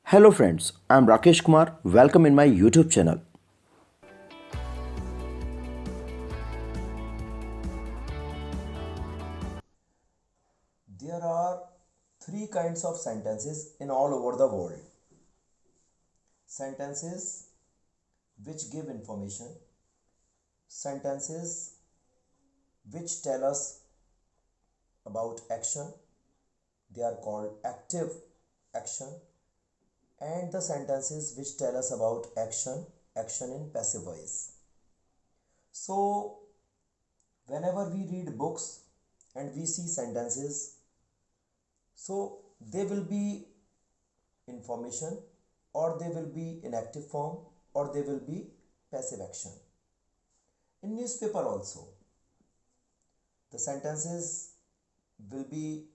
Hello friends, I am Rakesh Kumar. Welcome in my YouTube channel. There are three kinds of sentences in all over the world. Sentences which give information, sentences which tell us about action, they are called active action, and the sentences which tell us about action in passive voice. So, whenever we read books and we see sentences, so they will be information, or they will be in active form, or they will be passive action. In newspaper also, the sentences will be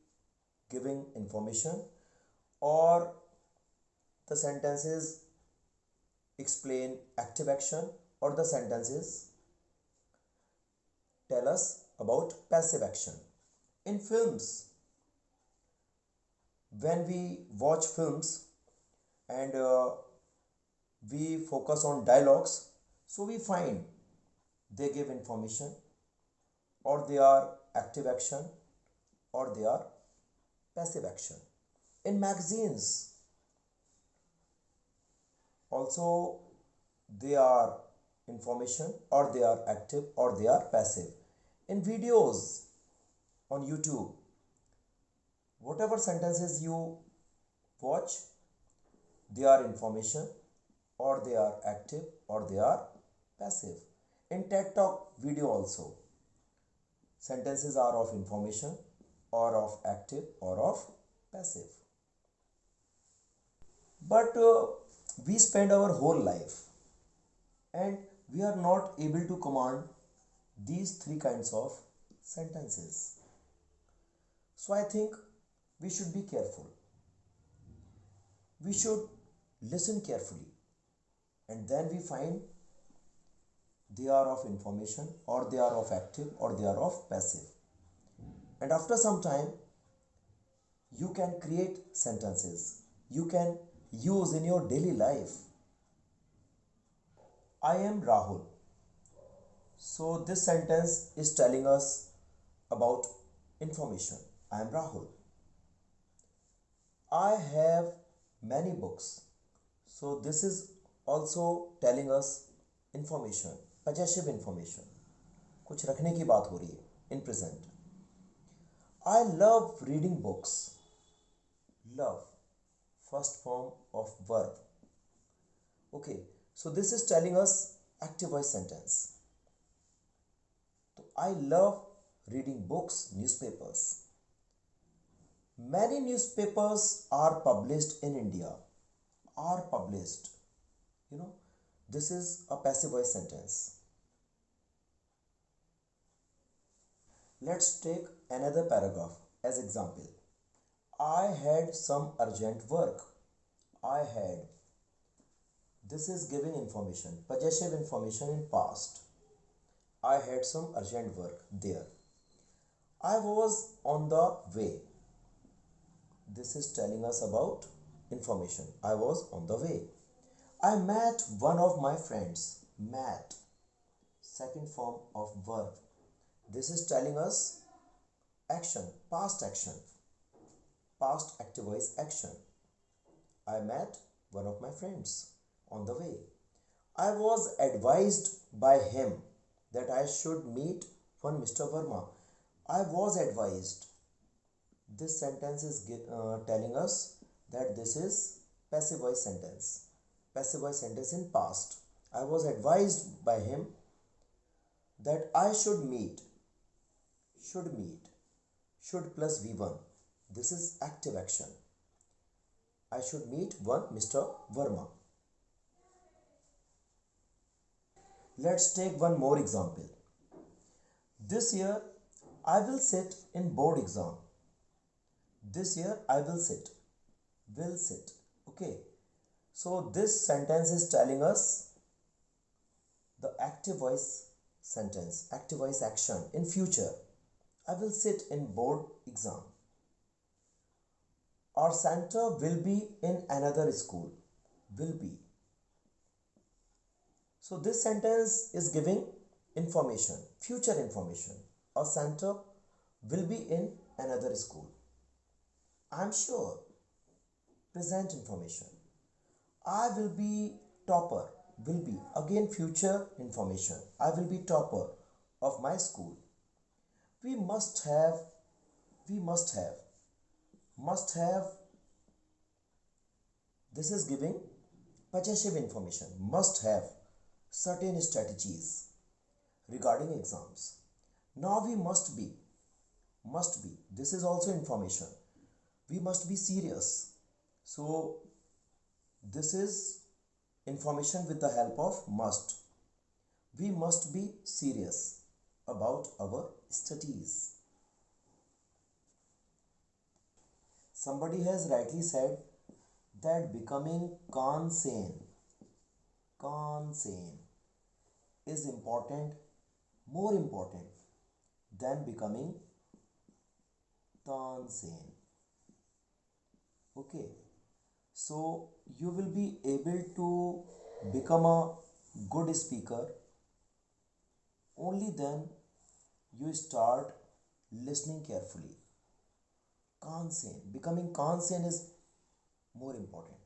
giving information, or the sentences explain active action, or the sentences tell us about passive action. In films, when we watch films and we focus on dialogues, so we find they give information, or they are active action, or they are passive action. In magazines also, they are information, or they are active, or they are passive. In videos on YouTube, whatever sentences you watch, they are information, or they are active, or they are passive. In TED Talk video also, sentences are of information, or of active, or of passive. But we spend our whole life and we are not able to command these three kinds of sentences. So I think we should be careful. We should listen carefully, and then we find they are of information, or they are of active, or they are of passive. And after some time, you can create sentences you can use in your daily life. I am Rahul. So this sentence is telling us about information. I am Rahul. I have many books. So this is also telling us information, possessive information. कुछ रखने की बात हो रही है in present. I love reading books. Love, first form of verb. Okay, so this is telling us active voice sentence. So I love reading books, newspapers. Many newspapers are published in India. Are published. You know, this is a passive voice sentence. Let's take another paragraph as example. I had some urgent work. I had. This is giving information, possessive information in past. I had some urgent work there. I was on the way. This is telling us about information. I was on the way. I met one of my friends. Met, second form of verb. This is telling us action, past action, past active voice action. I met one of my friends on the way. I was advised by him that I should meet one Mr. Verma. I was advised. This sentence is telling us that this is passive voice sentence. Passive voice sentence in past. I was advised by him that I should meet. Should meet. Should plus V1. This is active action. I should meet one Mr. Verma. Let's take one more example. This year I will sit in board exam. This year I will sit. Will sit. Okay. So this sentence is telling us the active voice sentence, active voice action in future. I will sit in board exam. Our center will be in another school. Will be. So this sentence is giving information, future information. Our center will be in another school. I'm sure. Present information. I will be topper. Will be. Again future information. I will be topper of my school. We must have. We must have. Must have. This is giving possessive information. Must have certain strategies regarding exams. Now we must be. Must be. This is also information. We must be serious. So this is information with the help of must. We must be serious about our studies. Somebody has rightly said that becoming consane is important, more important than becoming tansane. Okay, so you will be able to become a good speaker only then you start listening carefully. Consane, becoming consane is more important.